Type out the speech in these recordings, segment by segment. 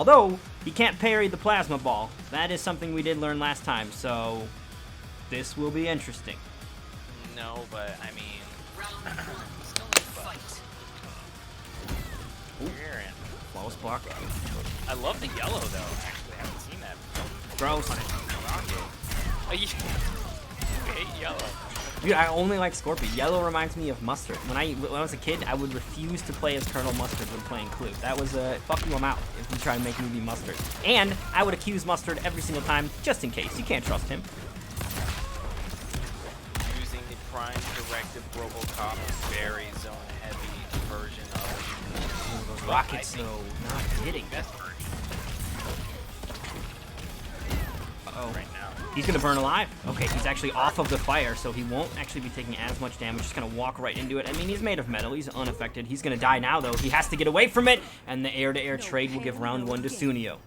Although, he can't parry the plasma ball. That is something we did learn last time, so this will be interesting. No, but I mean, still in fight. Flawless block. I love the yellow though. Actually, I haven't seen that before. Gross. Oh, you hate yellow. Dude, I only like Scorpion. Yellow reminds me of Mustard. When I was a kid, I would refuse to play as Colonel Mustard when playing Clue. That was fuck you, I'm out if you try to make me be Mustard. And I would accuse Mustard every single time, just in case. You can't trust him. Using the Prime Directive Robocop, very zone-heavy version of Those rockets, though, not hitting. best version. Uh-oh. Right now. He's gonna burn alive. Okay, he's actually off of the fire, so he won't actually be taking as much damage. Just gonna walk right into it. I mean, he's made of metal. He's unaffected. He's gonna die now, though. He has to get away from it, and the air-to-air trade will give round 1 to Sooneo.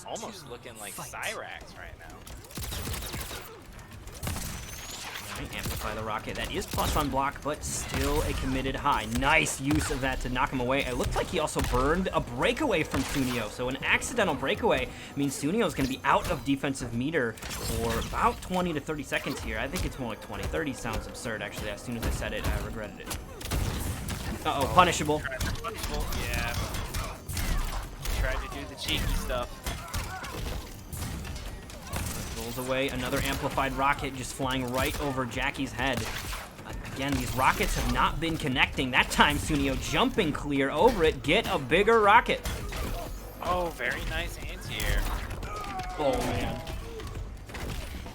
Almost looking like Cyrax right now. Right, amplify the rocket. That is plus on block, but still a committed high. Nice use of that to knock him away. It looked like he also burned a breakaway from Sooneo. So an accidental breakaway means Sooneo is going to be out of defensive meter for about 20 to 30 seconds here. I think it's more like 20. 30 sounds absurd, actually. As soon as I said it, I regretted it. Uh-oh, punishable. Yeah. Tried to do the cheeky stuff. Rolls away, another amplified rocket just flying right over Jackie's head. Again, these rockets have not been connecting. That time, Sooneo jumping clear over it. Get a bigger rocket. Oh, very nice anti-air. Oh, man.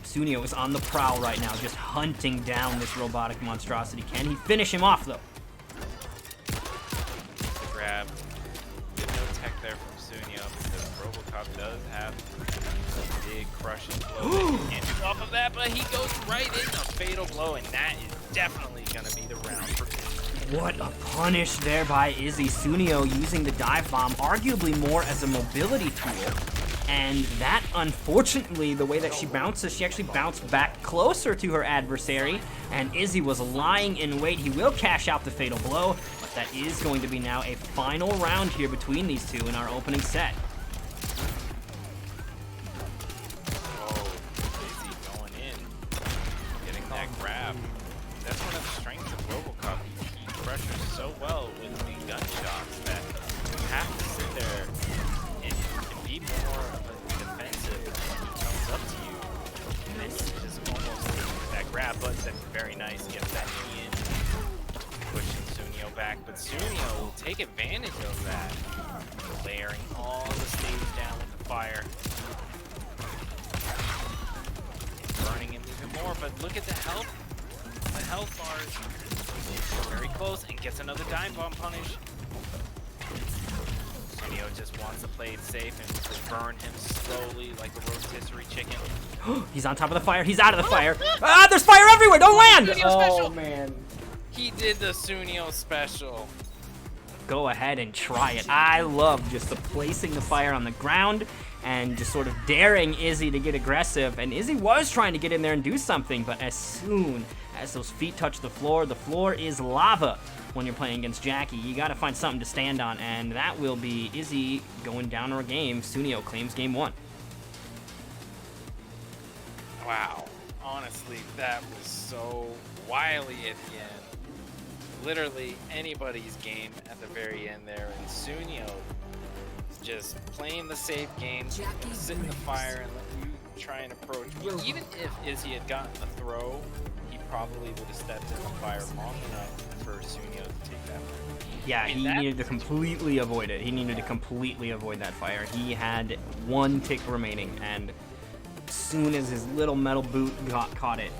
Sooneo is on the prowl right now, just hunting down this robotic monstrosity. Can he finish him off, though? Grab. Good no tech there from Sooneo because Robocop does have a big crushing blow. He can't do off of that, but he goes right in the fatal blow, and that is definitely going to be the round for Izzy. What a punish there by Izzy. Sooneo using the dive bomb, arguably more as a mobility tool. And that, unfortunately, the way that she bounces, she actually bounced back closer to her adversary, and Izzy was lying in wait. He will cash out the fatal blow, but that is going to be now a final round here between these two in our opening set. Oh, Izzy going in, getting that grab. That's one of the strengths of Robocop. He pressures so well with the gunshots that you have to sit there and be more defensive when he comes up to you. And it's just almost that grab, but that's very nice. Gets that knee in, pushing Sooneo back. But Sooneo will take advantage of that, layering all the stage down with the fire. Burning him even more, but look at the health. The health bars. Very close, and gets another dime bomb punish. Sooneo just wants to play it safe and burn him slowly like a rotisserie chicken. He's on top of the fire. He's out of the fire. Ah, there's fire everywhere. Don't land. Oh, man. He did the Sooneo special. Go ahead and try it. I love just the placing the fire on the ground and just sort of daring Izzy to get aggressive. And Izzy was trying to get in there and do something, but as soon as those feet touch the floor is lava when you're playing against Jackie. You got to find something to stand on, and that will be Izzy going down her game. Sooneo claims game 1. Wow. Honestly, that was so wily at the end. Literally anybody's game at the very end there, and Sooneo is just playing the safe game, sit in the fire and let you try and approach. Even if Izzy had gotten the throw, he probably would have stepped in the fire long enough for Sooneo to take that one. Yeah, he needed to completely avoid it. He needed to completely avoid that fire. He had 1 tick remaining, and as soon as his little metal boot caught it.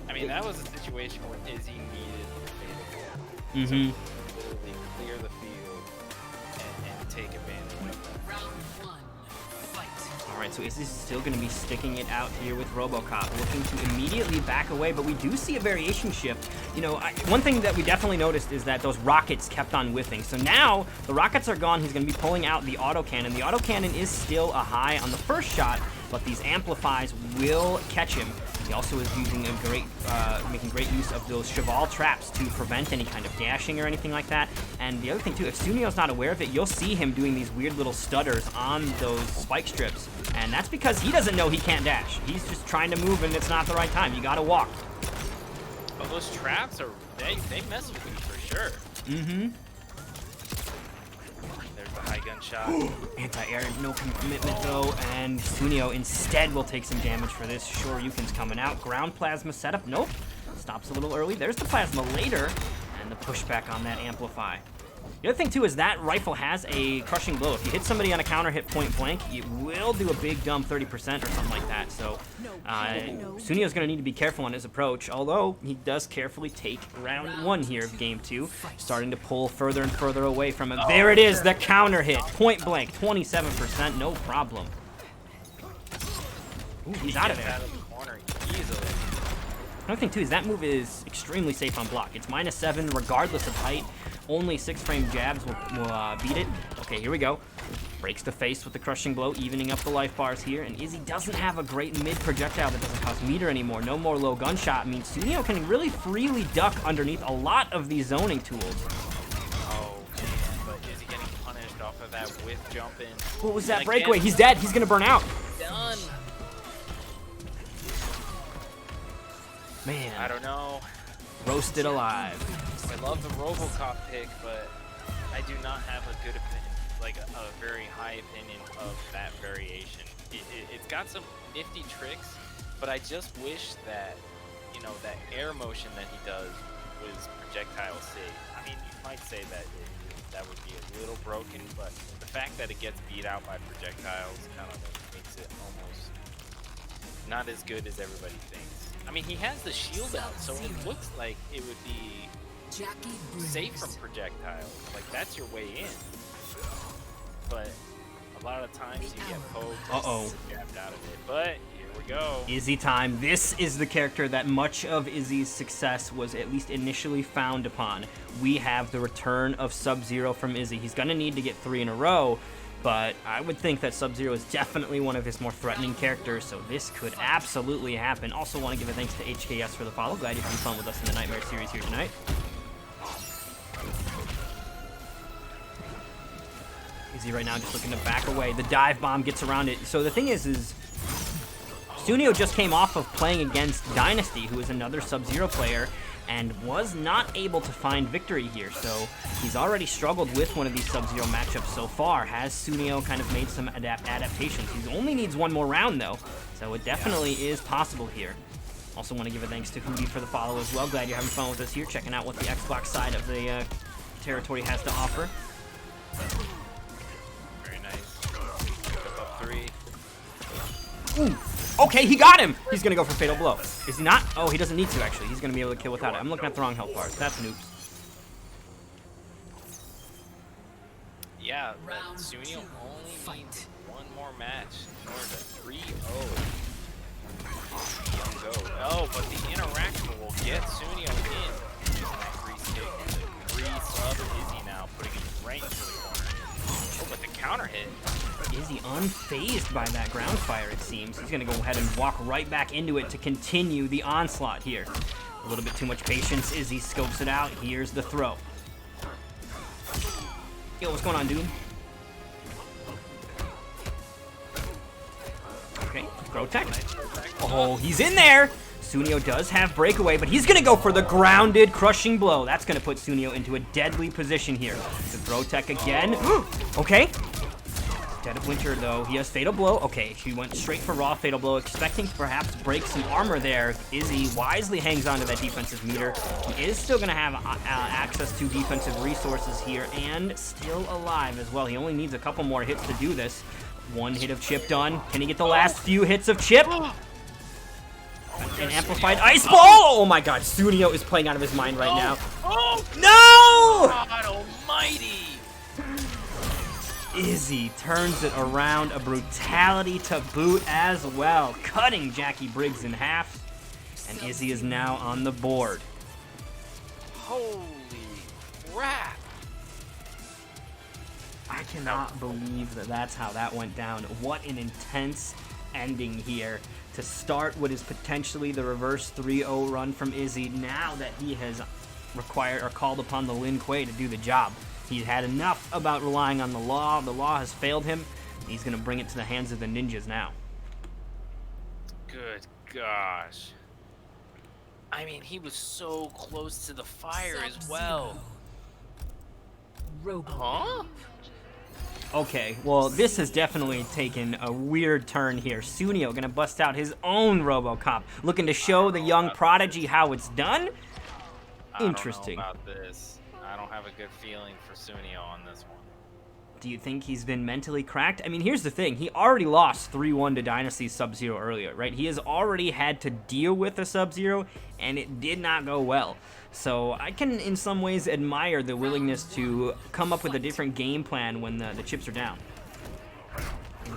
I mean, that was a situation where Izzy needed the fatal blow. Mm-hmm. So he could literally clear the field and take advantage of that. Round 1, fight. All right, so Izzy's still going to be sticking it out here with Robocop, looking to immediately back away, but we do see a variation shift. You know, one thing that we definitely noticed is that those rockets kept on whiffing. So now the rockets are gone. He's going to be pulling out the autocannon. The autocannon is still a high on the first shot, but these amplifies will catch him. He also is using making great use of those cheval traps to prevent any kind of dashing or anything like that. And the other thing too, if Suneo's not aware of it, you'll see him doing these weird little stutters on those spike strips. And that's because he doesn't know he can't dash. He's just trying to move and it's not the right time. You gotta walk. Oh, those traps are, they mess with you for sure. Mm-hmm. There's the high gun shot. Anti-air, no commitment though, and Sooneo instead will take some damage for this. Shoryuken's coming out. Ground plasma setup, nope. Stops a little early. There's the plasma later, and the pushback on that amplify. The other thing too is that rifle has a crushing blow. If you hit somebody on a counter hit point blank, it will do a big dumb 30% or something like that. So Suneo's gonna need to be careful on his approach, although he does carefully take round 1 here of game 2, starting to pull further and further away from him. There it is, the counter hit, point blank, 27%, no problem. Ooh, he's out of there. Out of the corner easily. Another thing too is that move is extremely safe on block. It's -7 regardless of height. Only 6-frame jabs will beat it. Okay, here we go. Breaks the face with the crushing blow, evening up the life bars here. And Izzy doesn't have a great mid projectile that doesn't cost meter anymore. No more low gunshot means Sooneo can really freely duck underneath a lot of these zoning tools. Oh, man, but Izzy getting punished off of that with jumping. What was that breakaway? He's dead. He's gonna burn out. Done. Man. I don't know. Roasted alive. I love the RoboCop pick, but I do not have a good opinion, like a very high opinion of that variation. It's got some nifty tricks, but I just wish that, you know, that air motion that he does was projectile safe. I mean, you might say that that would be a little broken, but the fact that it gets beat out by projectiles kind of makes it almost not as good as everybody thinks. I mean, he has the shield out, so it looks like it would be safe from projectiles. Like, that's your way in. But a lot of times you get poked or jabbed out of it. But here we go. Izzy time. This is the character that much of Izzy's success was at least initially found upon. We have the return of Sub-Zero from Izzy. He's going to need to get 3 in a row. But I would think that Sub-Zero is definitely one of his more threatening characters, so this could absolutely happen. Also want to give a thanks to HKS for the follow. Glad you're having fun with us in the Nightmare series here tonight. Izzy right now just looking to back away. The dive bomb gets around it. So the thing is Sooneo just came off of playing against Dynasty, who is another Sub-Zero player, and was not able to find victory here. So he's already struggled with one of these Sub-Zero matchups so far. Has Sooneo kind of made some adaptations? He only needs 1 more round though, so it definitely is possible here. Also want to give a thanks to Hootie for the follow as well. Glad you're having fun with us here, checking out what the Xbox side of the territory has to offer. Very nice. Up 3. Ooh. Okay, he got him! He's gonna go for Fatal Blow. Is he not? Oh, he doesn't need to, actually. He's gonna be able to kill without it. I'm looking at the wrong health bars. That's noobs. Yeah, but Sooneo only needs 1 more match in order to 3-0. Oh, but the interaction will get Sooneo in. Using that grease kick. The grease of Izzy now, putting him right into the corner. Oh, but the counter hit. Izzy unfazed by that ground fire, it seems. He's gonna go ahead and walk right back into it to continue the onslaught here. A little bit too much patience. Izzy scopes it out. Here's the throw. Yo, what's going on, dude? Okay, throw tech. Oh, he's in there! Sooneo does have breakaway, but he's gonna go for the grounded crushing blow. That's gonna put Sooneo into a deadly position here. The throw tech again. Okay. Dead of Winter, though. He has Fatal Blow. Okay, he went straight for raw Fatal Blow, expecting to perhaps break some armor there. Izzy wisely hangs on to that defensive meter. He is still going to have access to defensive resources here, and still alive as well. He only needs a couple more hits to do this. 1 hit of Chip done. Can he get the last few hits of Chip? An amplified ice ball! Oh my god, Sooneo is playing out of his mind right now. Oh! No! God almighty! Izzy turns it around, a brutality to boot as well, cutting Jackie Briggs in half, and Izzy is now on the board. Holy crap! I cannot believe that that's how that went down. What an intense ending here. to start what is potentially the reverse 3-0 run from Izzy now that he has required or called upon the Lin Kuei to do the job. He's had enough about relying on the law. The law has failed him. He's going to bring it to the hands of the ninjas now. Good gosh. I mean, he was so close to the fire as well. Huh? Okay, well, this has definitely taken a weird turn here. Sooneo going to bust out his own RoboCop, looking to show the young prodigy how it's done. Interesting. I don't know about this. I don't have a good feeling for Sooneo on this one. Do you think he's been mentally cracked? I mean, here's the thing. He already lost 3-1 to Dynasty Sub-Zero earlier, right? He has already had to deal with a Sub-Zero, and it did not go well. So I can, in some ways, admire the willingness to come up with a different game plan when the chips are down.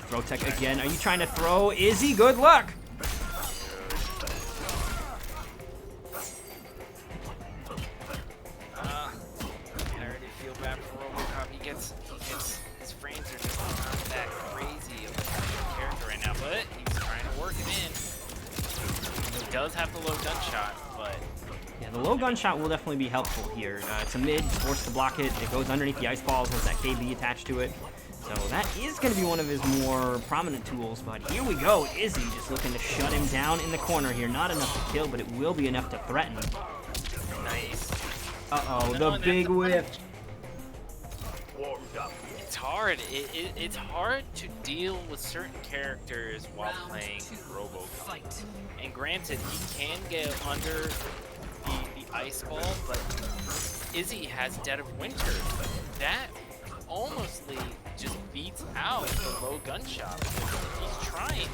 Throw tech again. Are you trying to throw? Izzy, good luck! I already feel bad for RoboCop. His frames are just not that crazy of a character right now, but he's trying to work it in. He does have the low gunshot, but... Yeah, the low gunshot will definitely be helpful here. It's a mid, forced to block it. It goes underneath the ice balls, has that KB attached to it. So that is going to be one of his more prominent tools, but here we go. Izzy just looking to shut him down in the corner here. Not enough to kill, but it will be enough to threaten. Nice. Uh-oh, the big whiff. It's hard. It's hard to deal with certain characters while playing RoboCop. And granted, he can get under the ice ball, but Izzy has Dead of Winter. But that almostly just beats out the low gunshot. He's trying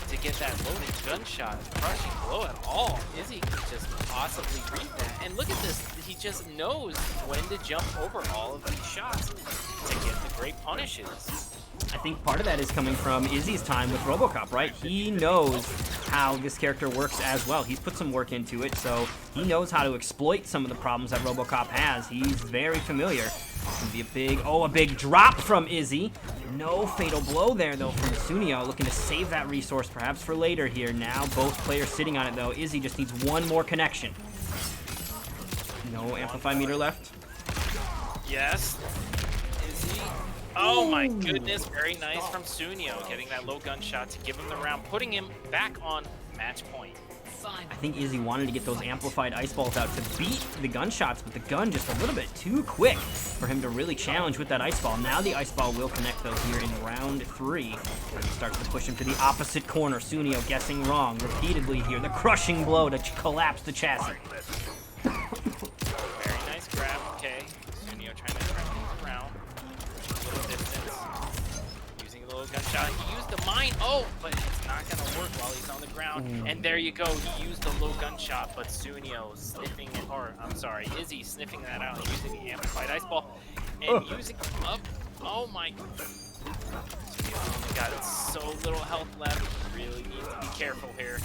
to get that loaded gunshot, crushing blow at all. Izzy can just possibly read that. And look at this, he just knows when to jump over all of these shots to get the great punishes. I think part of that is coming from Izzy's time with RoboCop, right? He knows how this character works as well. He's put some work into it, so he knows how to exploit some of the problems that RoboCop has. He's very familiar. It's gonna be a big drop from Izzy. No fatal blow there, though, from Sooneo, looking to save that resource perhaps for later here. Now both players sitting on it, though. Izzy just needs one more connection. No amplify meter left. Yes. Izzy. Oh my goodness, very nice from Sooneo, getting that low gunshot to give him the round, putting him back on match point. I think Izzy wanted to get those amplified ice balls out to beat the gunshots, but the gun just a little bit too quick for him to really challenge with that ice ball. Now the ice ball will connect, though, here in round 3. As he starts to push him to the opposite corner. Sooneo guessing wrong repeatedly here. The crushing blow to collapse the chassis. Very nice grab, okay. Sooneo trying to turn things around. A little distance. Using a little gunshot. He used the mine. Oh, but it's not going to work while he's on the ground. And there you go. He used the low gunshot, but Sooneo sniffing it, or I'm sorry, Izzy sniffing that out and using the amplified ice ball and using up. Oh my. Sooneo got so little health left. Really needs to be careful here.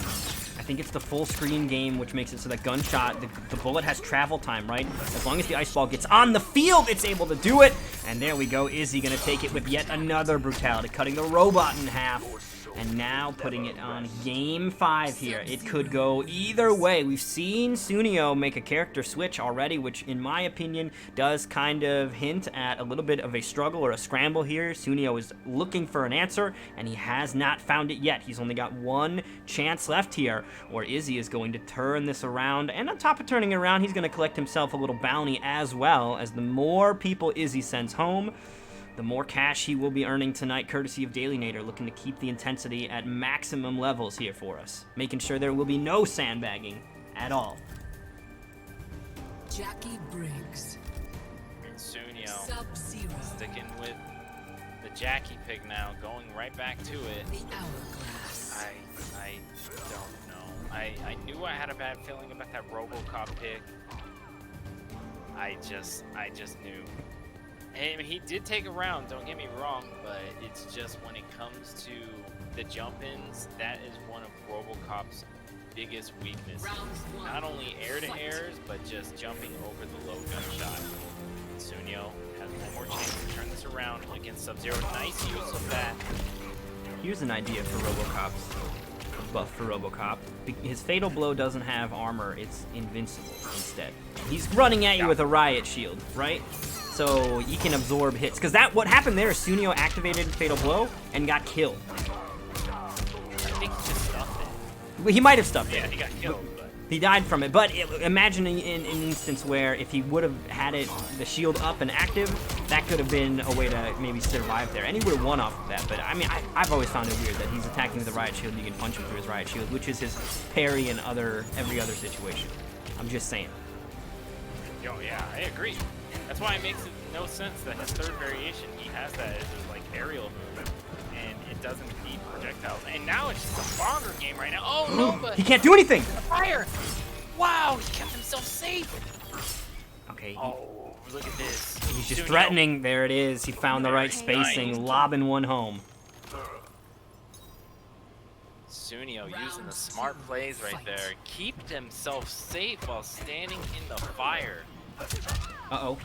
I think it's the full screen game, which makes it so that gunshot, the bullet has travel time, right? As long as the ice ball gets on the field, it's able to do it. And there we go. Izzy gonna take it with yet another brutality, cutting the robot in half. And now putting it on game 5 here. It could go either way. We've seen Sooneo make a character switch already, which in my opinion does kind of hint at a little bit of a struggle or a scramble here. Sooneo is looking for an answer, and he has not found it yet. He's only got one chance left here, where Izzy is going to turn this around. And on top of turning it around, he's going to collect himself a little bounty as well, as the more people Izzy sends home, the more cash he will be earning tonight, courtesy of Dailynator, looking to keep the intensity at maximum levels here for us, making sure there will be no sandbagging at all. Jackie Briggs. And Sooneo Sub-Zero. sticking with the Jackie pick now, going right back to it. The Hourglass. I don't know. I knew I had a bad feeling about that RoboCop pick. I just knew. I mean, he did take a round, don't get me wrong, but it's just when it comes to the jump-ins, that is one of RoboCop's biggest weaknesses. Not only air-to-airs, but just jumping over the low gunshot. Sooneo has one more chance to turn this around against Sub-Zero. Nice use of that. Here's an idea for RoboCops. buff for RoboCop. His Fatal Blow doesn't have armor, it's invincible instead. He's running at you with a Riot Shield, right? So he can absorb hits. Because what happened there is Sooneo activated Fatal Blow and got killed. I think he just stuffed it. Well, he might have stuffed it. Yeah, he got killed. But He died from it, but imagine in an instance where if he would have had the shield up and active, that could have been a way to maybe survive there. And he would have won off of that, but I mean, I've always found it weird that he's attacking with a Riot Shield and you can punch him through his Riot Shield, which is his parry in every other situation. I'm just saying. yo, yeah, I agree. That's why it makes no sense that his third variation, he has that as his like aerial movement, and it doesn't feed projectiles. And now it's just a Bonner game right now. Oh no, but He can't do anything! fire! Wow, he kept himself safe. Okay, Oh, look at this. he's just Sooneo. threatening. There it is. He found the right spacing, Nice. lobbing one home. Sooneo using the smart plays right there. Kept himself safe while standing in the fire. Uh-oh.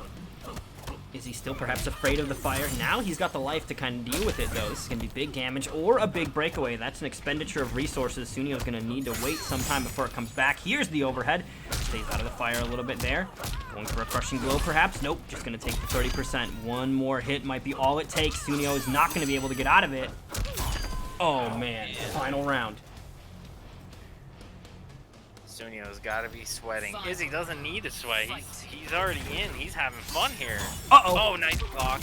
Is he still perhaps afraid of the fire? Now he's got the life to kind of deal with it, though. This is going to be big damage or a big breakaway. That's an expenditure of resources. Suneo's going to need to wait some time before it comes back. Here's the overhead. Stays out of the fire a little bit there. Going for a crushing blow, perhaps. Nope, just going to take the 30%. One more hit might be all it takes. Sooneo is not going to be able to get out of it. Oh, man. Final round. Suneo's got to be sweating. Izzy doesn't need to sweat. He's already in. He's having fun here. Uh-oh. Oh, nice block.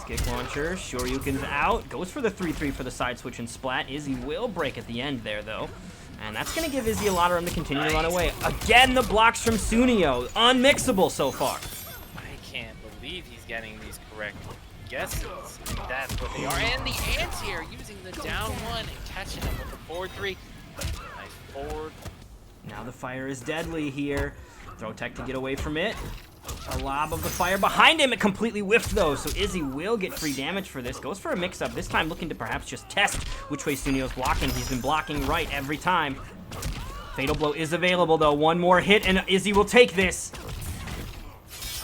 Kick launcher, Shoryuken's out. Goes for the 3-3 for the side switch and splat. Izzy will break at the end there, though. And that's going to give Izzy a lot of room to continue to run away. Again, the blocks from Sooneo. Unmixable so far. I can't believe he's getting these correct guesses. And that's what they are. And the anti-air using the down one and catching him with the forward 3. Nice forward. Now the fire is deadly here. Throw tech to get away from it. A lob of the fire behind him. It completely whiffed, though, so Izzy will get free damage for this. Goes for a mix-up, this time looking to perhaps just test which way Suneo's blocking. He's been blocking right every time. Fatal Blow is available, though. One more hit, and Izzy will take this.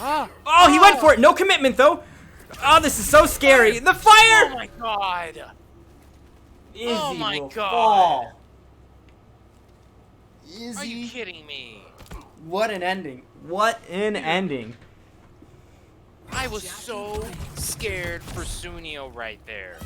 Oh, he went for it. No commitment, though. Oh, this is so scary. The fire! Oh, my God. Izzy Oh, my will God. fall. Are you Izzy, kidding me? what an ending. What an ending. I was so scared for Sooneo right there.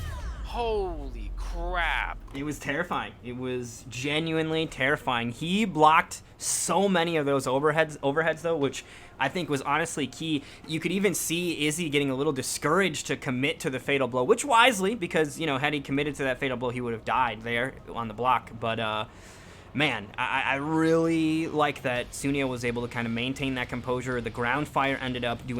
Holy crap. It was terrifying. It was genuinely terrifying. He blocked so many of those overheads though, which I think was honestly key. You could even see Izzy getting a little discouraged to commit to the Fatal Blow, which wisely, because, you know, had he committed to that Fatal Blow, he would have died there on the block. But, man, I really like that Sooneo was able to kind of maintain that composure. The ground fire ended up doing